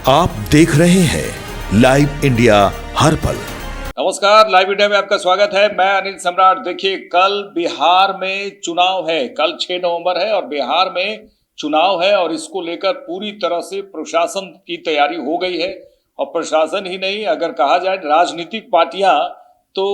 आप देख रहे हैं लाइव इंडिया हर पल। नमस्कार, लाइव इंडिया में आपका स्वागत है। मैं अनिल सम्राट। देखिए, कल बिहार में चुनाव है। कल 6 नवंबर है और बिहार में चुनाव है और इसको लेकर पूरी तरह से प्रशासन की तैयारी हो गई है। और प्रशासन ही नहीं, अगर कहा जाए राजनीतिक पार्टियां तो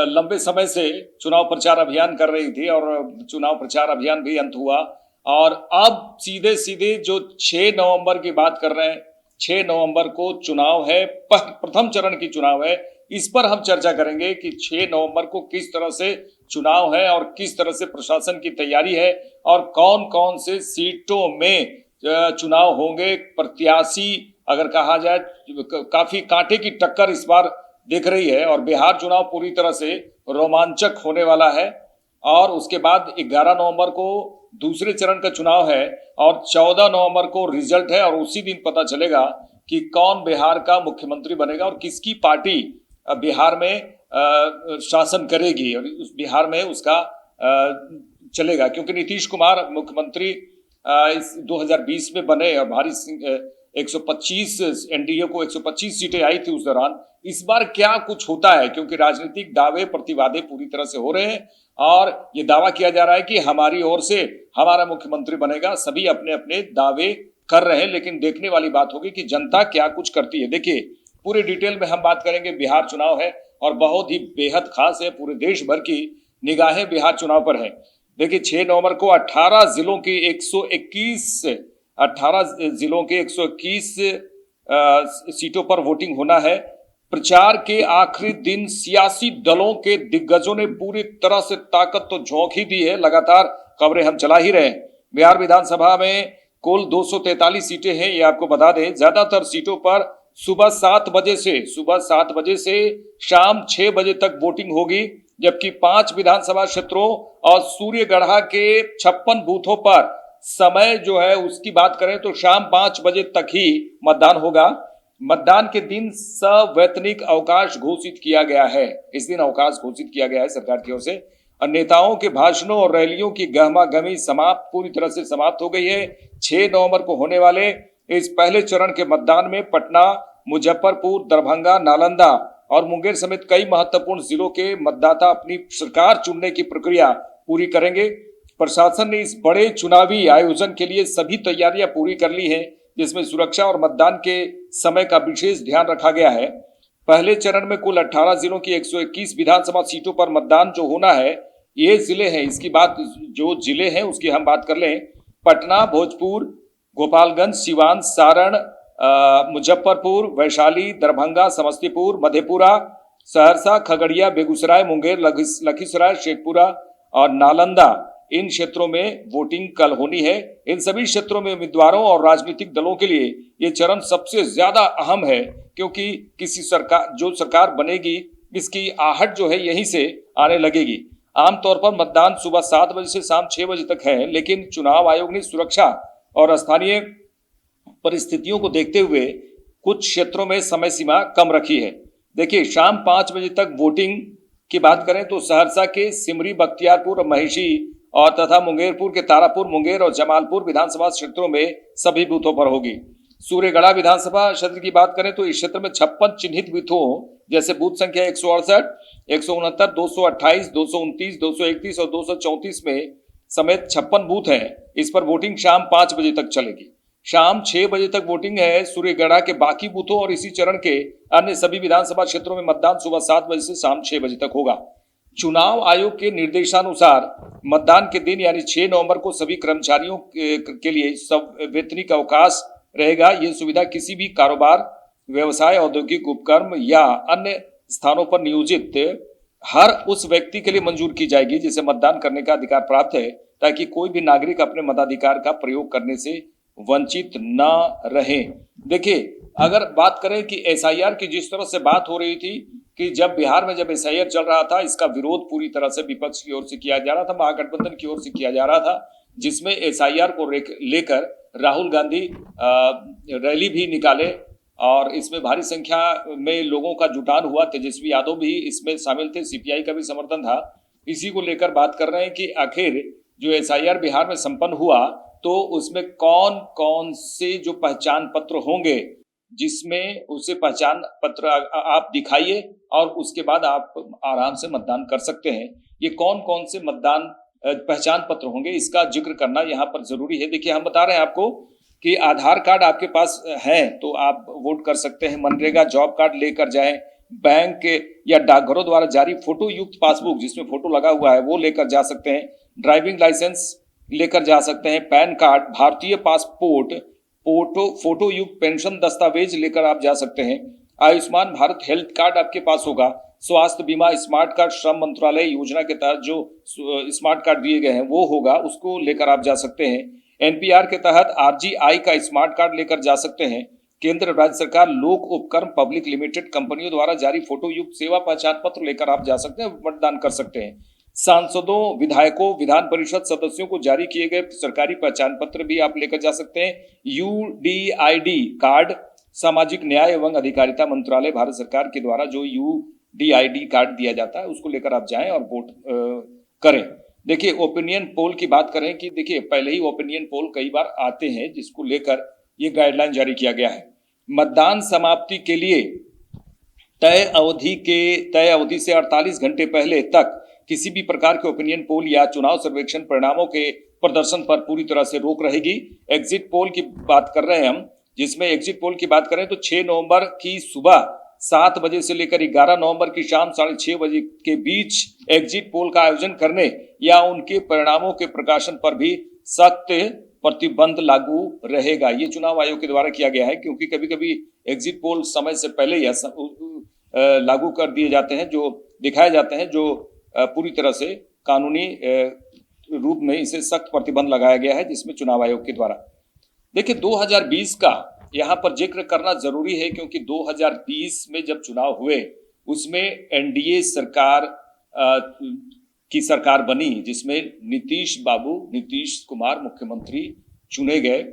लंबे समय से चुनाव प्रचार अभियान कर रही थी और चुनाव प्रचार अभियान भी अंत हुआ। और अब सीधे सीधे जो 6 नवंबर की बात कर रहे हैं, 6 नवंबर को चुनाव है, प्रथम चरण की चुनाव है। इस पर हम चर्चा करेंगे कि 6 नवंबर को किस तरह से चुनाव है और किस तरह से प्रशासन की तैयारी है और कौन कौन से सीटों में चुनाव होंगे। प्रत्याशी अगर कहा जाए काफी कांटे की टक्कर इस बार दिख रही है और बिहार चुनाव पूरी तरह से रोमांचक होने वाला है। और उसके बाद 11 नवंबर को दूसरे चरण का चुनाव है और 14 नवंबर को रिजल्ट है और उसी दिन पता चलेगा कि कौन बिहार का मुख्यमंत्री बनेगा और किसकी पार्टी बिहार में शासन करेगी और उस बिहार में उसका चलेगा। क्योंकि नीतीश कुमार मुख्यमंत्री इस 2020 में बने और भारी 125 एनडीए को 125 सीटें आई थी उस दौरान। इस बार क्या कुछ होता है, क्योंकि राजनीतिक दावे प्रतिवादे पूरी तरह से हो रहे हैं और ये दावा किया जा रहा है कि हमारी ओर से हमारा मुख्यमंत्री बनेगा। सभी अपने अपने दावे कर रहे हैं, लेकिन देखने वाली बात होगी कि जनता क्या कुछ करती है। देखिए, पूरे डिटेल में हम बात करेंगे। बिहार चुनाव है और बहुत ही बेहद खास है। पूरे देश भर की निगाहें बिहार चुनाव पर है। देखिए, 6 नवंबर को 18 जिलों की 121 सीटों पर वोटिंग होना है। प्रचार के आखिरी दिन सियासी दलों के दिग्गजों ने पूरी तरह से ताकत तो झोंक ही दी है। लगातार खबरें हम चला ही रहे हैं। बिहार विधानसभा में कुल 243 सीटें हैं, ये आपको बता दें। ज्यादातर सीटों पर सुबह 7 बजे से शाम 6 बजे तक वोटिंग होगी, जबकि 5 विधानसभा क्षेत्रों और सूर्यगढ़ा के 56 बूथों पर समय जो है उसकी बात करें तो शाम 5 बजे तक ही मतदान होगा। मतदान के दिन सवैतनिक अवकाश घोषित किया गया है। इस दिन अवकाश घोषित किया गया है सरकार की ओर से। और नेताओं के भाषणों और रैलियों की गहमागहमी पूरी तरह से समाप्त हो गई है। 6 नवंबर को होने वाले इस पहले चरण के मतदान में पटना, मुजफ्फरपुर, दरभंगा, नालंदा और मुंगेर समेत कई महत्वपूर्ण जिलों के मतदाता अपनी सरकार चुनने की प्रक्रिया पूरी करेंगे। प्रशासन ने इस बड़े चुनावी आयोजन के लिए सभी तैयारियां पूरी कर ली हैं, जिसमें सुरक्षा और मतदान के समय का विशेष ध्यान रखा गया है। पहले चरण में कुल 18 जिलों की 121 विधानसभा सीटों पर मतदान जो होना है, ये जिले हैं। इसकी बात जो जिले हैं उसकी हम बात कर लें। पटना, भोजपुर, गोपालगंज, सिवान, सारण, मुजफ्फरपुर, वैशाली, दरभंगा, समस्तीपुर, मधेपुरा, सहरसा, खगड़िया, बेगूसराय, मुंगेर, लखीसराय, शेखपुरा और नालंदा, इन क्षेत्रों में वोटिंग कल होनी है। इन सभी क्षेत्रों में उम्मीदवारों और राजनीतिक दलों के लिए ये चरण सबसे ज्यादा अहम है, क्योंकि किसी सरकार बनेगी इसकी आहट जो है यहीं से आने लगेगी। आमतौर पर मतदान सुबह 7 बजे से शाम 6 बजे तक है, लेकिन चुनाव आयोग ने सुरक्षा और स्थानीय परिस्थितियों को देखते हुए कुछ क्षेत्रों में समय सीमा कम रखी है। देखिए, शाम 5 बजे तक वोटिंग की बात करें तो सहरसा के सिमरी, बख्तियारपुर और महिषी और तथा मुंगेरपुर के तारापुर, मुंगेर और जमालपुर विधानसभा क्षेत्रों में सभी बूथों पर होगी। सूर्यगढ़ा विधानसभा क्षेत्र की बात करें तो इस क्षेत्र में 56 चिन्हित बूथों जैसे बूथ संख्या 168, 169, 228, 229, 231 और 234 में समेत 56 बूथ हैं। इस पर वोटिंग शाम 5 बजे तक चलेगी। शाम 6 बजे तक वोटिंग है सूर्यगढ़ा के बाकी बूथों और इसी चरण के अन्य सभी विधानसभा क्षेत्रों में मतदान सुबह 7 बजे से शाम 6 बजे तक होगा। चुनाव आयोग के निर्देशानुसार मतदान के दिन यानी 6 नवंबर को सभी कर्मचारियों के लिए सवैतनिक अवकाश रहेगा। ये सुविधा किसी भी कारोबार, व्यवसाय, औद्योगिक उपक्रम या अन्य स्थानों पर नियोजित हर उस व्यक्ति के लिए मंजूर की जाएगी जिसे मतदान करने का अधिकार प्राप्त है, ताकि कोई भी नागरिक अपने मताधिकार का प्रयोग करने से वंचित न रहे। देखिए, अगर बात करें कि एसआईआर की जिस तरह से बात हो रही थी कि जब बिहार में जब एसआईआर चल रहा था, इसका विरोध पूरी तरह से विपक्ष की ओर से किया जा रहा था, महागठबंधन की ओर से किया जा रहा था, जिसमें एसआईआर को लेकर राहुल गांधी रैली भी निकाले और इसमें भारी संख्या में लोगों का जुटान हुआ। तेजस्वी यादव भी इसमें शामिल थे, सीपीआई का भी समर्थन था। इसी को लेकर बात कर रहे हैं कि आखिर जो एसआईआर बिहार में संपन्न हुआ तो उसमें कौन कौन से जो पहचान पत्र होंगे जिसमें उसे पहचान पत्र आप दिखाइए और उसके बाद आप आराम से मतदान कर सकते हैं। ये कौन कौन से मतदान पहचान पत्र होंगे, इसका जिक्र करना यहाँ पर जरूरी है। देखिए, हम बता रहे हैं आपको कि आधार कार्ड आपके पास है तो आप वोट कर सकते हैं। मनरेगा जॉब कार्ड लेकर जाएं, बैंक या डाकघरों द्वारा जारी फोटो युक्त पासबुक जिसमें फोटो लगा हुआ है वो लेकर जा सकते हैं। ड्राइविंग लाइसेंस लेकर जा सकते हैं। पैन कार्ड, भारतीय पासपोर्ट, फोटो युक्त पेंशन दस्तावेज लेकर आप जा सकते हैं। आयुष्मान भारत हेल्थ कार्ड आपके पास होगा। स्वास्थ्य बीमा स्मार्ट कार्ड श्रम मंत्रालय योजना के तहत जो स्मार्ट कार्ड दिए गए हैं वो होगा, उसको लेकर आप जा सकते हैं। एनपीआर के तहत आरजीआई का स्मार्ट कार्ड लेकर जा सकते हैं। केंद्र राज्य सरकार लोक उपक्रम पब्लिक लिमिटेड कंपनियों द्वारा जारी फोटो युक्त सेवा पहचान पत्र लेकर आप जा सकते हैं, मतदान कर सकते हैं। सांसदों, विधायकों, विधान परिषद सदस्यों को जारी किए गए सरकारी पहचान पत्र भी आप लेकर जा सकते हैं। यूडीआईडी कार्ड सामाजिक न्याय एवं अधिकारिता मंत्रालय भारत सरकार के द्वारा जो यूडीआईडी कार्ड दिया जाता है उसको लेकर आप जाएं और वोट करें। देखिए, ओपिनियन पोल की बात करें कि देखिए पहले ही ओपिनियन पोल कई बार आते हैं जिसको लेकर ये गाइडलाइन जारी किया गया है। मतदान समाप्ति के लिए तय अवधि से 48 घंटे पहले तक किसी भी प्रकार के ओपिनियन पोल या चुनाव सर्वेक्षण परिणामों के प्रदर्शन पर पूरी तरह से रोक रहेगी। एग्जिट पोल की बात कर रहे हैं हम, जिसमें एग्जिट पोल की बात करें तो 6 नवंबर की सुबह 7 बजे से लेकर 11 नवंबर की शाम 6:30 बजे के बीच एग्जिट पोल का आयोजन करने या उनके परिणामों के प्रकाशन पर भी सख्त प्रतिबंध लागू रहेगा। ये चुनाव आयोग के द्वारा किया गया है, क्योंकि कभी कभी एग्जिट पोल समय से पहले या लागू कर दिए जाते हैं, जो दिखाए जाते हैं, जो पूरी तरह से कानूनी रूप में इसे सख्त प्रतिबंध लगाया गया है, जिसमें चुनाव आयोग के द्वारा। देखिए, 2020 का यहाँ पर जिक्र करना जरूरी है, क्योंकि 2020 में जब चुनाव हुए उसमें एनडीए सरकार की सरकार बनी, जिसमें नीतीश कुमार मुख्यमंत्री चुने गए।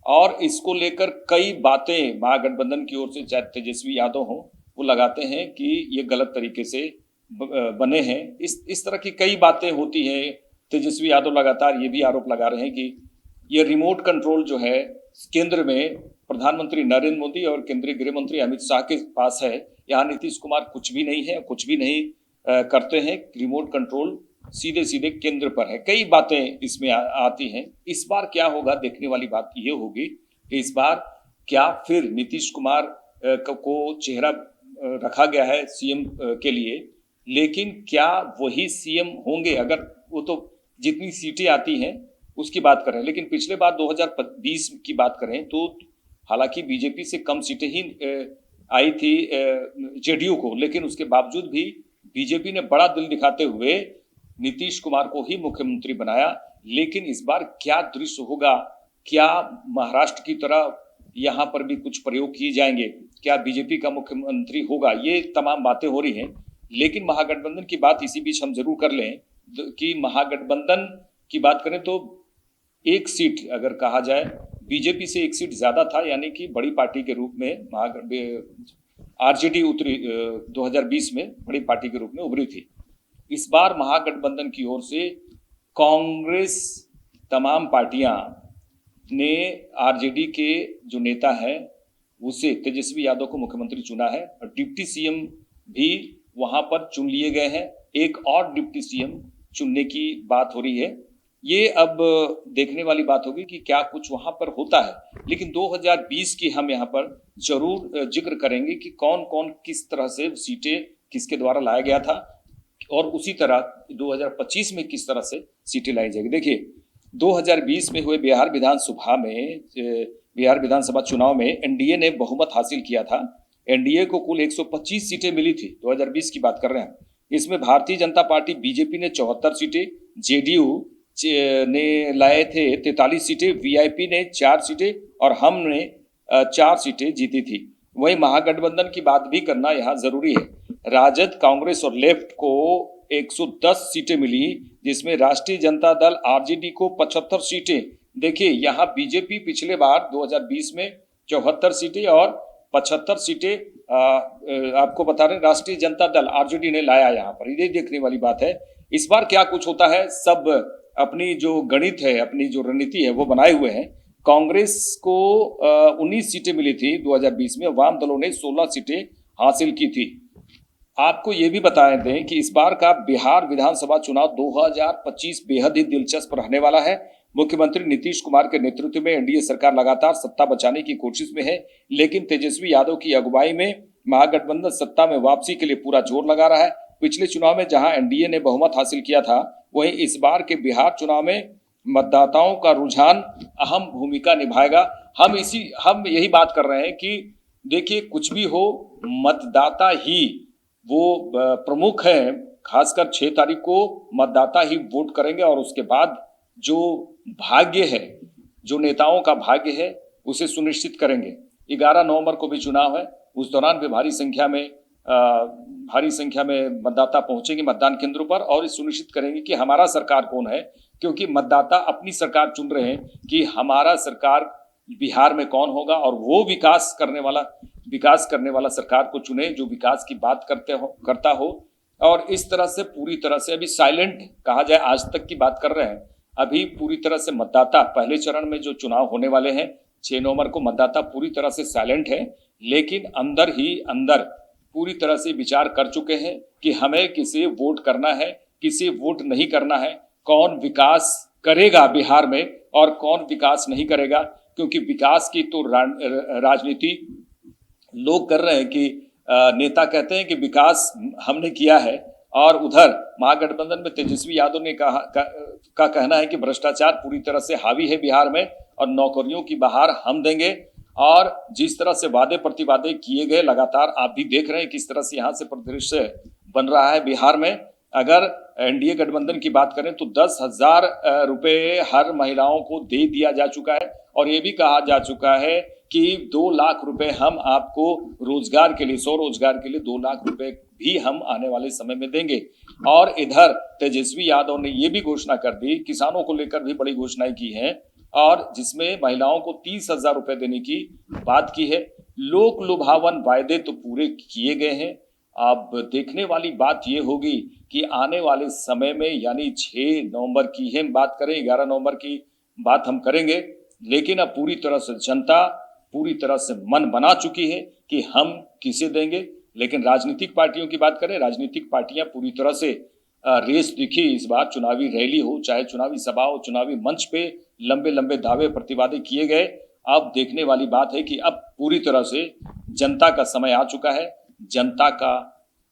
और इसको लेकर कई बातें महागठबंधन की ओर से, चाहे तेजस्वी यादव हो, वो लगाते हैं कि ये गलत तरीके से बने हैं। इस तरह की कई बातें होती हैं। तेजस्वी यादव लगातार ये भी आरोप लगा रहे हैं कि ये रिमोट कंट्रोल जो है केंद्र में प्रधानमंत्री नरेंद्र मोदी और केंद्रीय गृह मंत्री अमित शाह के पास है, यहाँ नीतीश कुमार कुछ भी नहीं है, कुछ भी नहीं करते हैं। रिमोट कंट्रोल सीधे केंद्र पर है। कई बातें इसमें आती हैं। इस बार क्या होगा, देखने वाली बात ये होगी कि इस बार क्या फिर नीतीश कुमार को चेहरा रखा गया है सीएम के लिए, लेकिन क्या वही सीएम होंगे? अगर वो तो जितनी सीटें आती हैं उसकी बात करें, लेकिन पिछले बार 2020 की बात करें तो हालांकि बीजेपी से कम सीटें ही आई थी जेडीयू को, लेकिन उसके बावजूद भी बीजेपी ने बड़ा दिल दिखाते हुए नीतीश कुमार को ही मुख्यमंत्री बनाया। लेकिन इस बार क्या दृश्य होगा? क्या महाराष्ट्र की तरह यहाँ पर भी कुछ प्रयोग किए जाएंगे? क्या बीजेपी का मुख्यमंत्री होगा? ये तमाम बातें हो रही हैं। लेकिन महागठबंधन की बात इसी बीच हम जरूर कर लें कि महागठबंधन की बात करें तो एक सीट अगर कहा जाए, बीजेपी से एक सीट ज्यादा था, यानी कि बड़ी पार्टी के रूप में आरजेडी उतरी 2020 में बड़ी पार्टी के रूप में उभरी थी। इस बार महागठबंधन की ओर से कांग्रेस, तमाम पार्टियां ने आरजेडी के जो नेता हैं उसे तेजस्वी यादव को मुख्यमंत्री चुना है और डिप्टी सीएम भी वहां पर चुन लिए गए हैं। एक और डिप्टी सीएम चुनने की बात हो रही है। ये अब देखने वाली बात होगी कि क्या कुछ वहां पर होता है। लेकिन 2020 की हम यहाँ पर जरूर जिक्र करेंगे कि कौन कौन किस तरह से सीटें किसके द्वारा लाया गया था और उसी तरह 2025 में किस तरह से सीटें लाई जाएगी। देखिए, 2020 में हुए बिहार विधानसभा चुनाव में एनडीए ने बहुमत हासिल किया था। एनडीए को कुल 125 सीटें मिली थी। 2020 की बात कर रहे हैं। इसमें भारतीय जनता पार्टी बीजेपी ने 74 सीटें, जेडीयू ने लाए थे 43 सीटें, वीआईपी ने 4 सीटें और हमने 4 सीटें जीती थी। वहीं महागठबंधन की बात भी करना यहाँ जरूरी है। राजद, कांग्रेस और लेफ्ट को 110 सीटें मिली, जिसमें राष्ट्रीय जनता दल आरजेडी को 75 सीटें। देखिए, यहाँ बीजेपी पिछले बार 2020 में 74 सीटें और 75 सीटें आपको बता रहे राष्ट्रीय जनता दल आरजेडी ने लाया। यहाँ पर ये देखने वाली बात है। इस बार क्या कुछ होता है, सब अपनी जो गणित है, अपनी जो रणनीति है वो बनाए हुए हैं। कांग्रेस को 19 सीटें मिली थी 2020 में, वाम दलों ने 16 सीटें हासिल की थी। आपको ये भी बता दें कि इस बार का बिहार विधानसभा चुनाव 2025 बेहद ही दिलचस्प रहने वाला है। मुख्यमंत्री नीतीश कुमार के नेतृत्व में एनडीए सरकार लगातार सत्ता बचाने की कोशिश में है, लेकिन तेजस्वी यादव की अगुवाई में महागठबंधन सत्ता में वापसी के लिए पूरा जोर लगा रहा है। पिछले चुनाव में जहां एनडीए ने बहुमत हासिल किया था, वहीं इस बार के बिहार चुनाव में मतदाताओं का रुझान अहम भूमिका निभाएगा। हम यही बात कर रहे हैं कि देखिए, कुछ भी हो, मतदाता ही वो प्रमुख है। खासकर 6 तारीख को मतदाता ही वोट करेंगे और उसके बाद जो भाग्य है, जो नेताओं का भाग्य है, उसे सुनिश्चित करेंगे। 11 नवंबर को भी चुनाव है, उस दौरान भी भारी संख्या में मतदाता पहुंचेंगे मतदान केंद्रों पर और सुनिश्चित करेंगे कि हमारा सरकार कौन है, क्योंकि मतदाता अपनी सरकार चुन रहे हैं कि हमारा सरकार बिहार में कौन होगा और वो विकास करने वाला सरकार को चुने जो विकास की बात करता हो। और इस तरह से पूरी तरह से अभी साइलेंट कहा जाए, आज तक की बात कर रहे हैं, अभी पूरी तरह से मतदाता पहले चरण में जो चुनाव होने वाले हैं 6 नवंबर को, मतदाता पूरी तरह से साइलेंट है, लेकिन अंदर ही अंदर पूरी तरह से विचार कर चुके हैं कि हमें किसे वोट करना है, किसे वोट नहीं करना है, कौन विकास करेगा बिहार में और कौन विकास नहीं करेगा। क्योंकि विकास की तो राजनीति लोग कर रहे हैं कि नेता कहते हैं कि विकास हमने किया है, और उधर महागठबंधन में तेजस्वी यादव ने का कहना है कि भ्रष्टाचार पूरी तरह से हावी है बिहार में और नौकरियों की बहार हम देंगे। और जिस तरह से वादे प्रतिवादे किए गए, लगातार आप भी देख रहे हैं किस तरह से यहाँ से परिदृश्य बन रहा है बिहार में। अगर एनडीए गठबंधन की बात करें तो 10,000 रुपये हर महिलाओं को दे दिया जा चुका है और ये भी कहा जा चुका है कि 2 लाख रुपए हम आपको रोजगार के लिए, स्वरोजगार के लिए 2 लाख रुपए भी हम आने वाले समय में देंगे। और इधर तेजस्वी यादव ने ये भी घोषणा कर दी, किसानों को लेकर भी बड़ी घोषणाएं की हैं, और जिसमें महिलाओं को 30,000 रुपए देने की बात की है। लोक लुभावन वायदे तो पूरे किए गए हैं। अब देखने वाली बात ये होगी कि आने वाले समय में, यानी 6 नवंबर की हम बात करें, 11 नवंबर की बात हम करेंगे, लेकिन अब पूरी तरह से जनता पूरी तरह से मन बना चुकी है कि हम किसे देंगे। लेकिन राजनीतिक पार्टियों की बात करें, राजनीतिक पार्टियां पूरी तरह से रेस दिखी इस बार। चुनावी रैली हो, चाहे चुनावी सभा हो, चुनावी मंच पे लंबे लंबे दावे प्रतिवादे किए गए। अब देखने वाली बात है कि अब पूरी तरह से जनता का समय आ चुका है। जनता का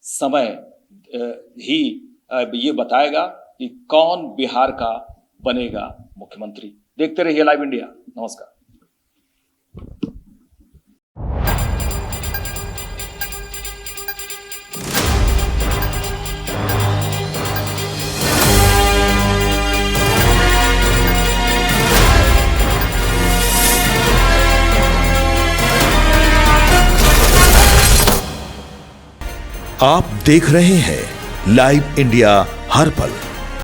समय ही ये बताएगा कि कौन बिहार का बनेगा मुख्यमंत्री। देखते रहिए लाइव इंडिया। नमस्कार। आप देख रहे हैं लाइव इंडिया हर पल।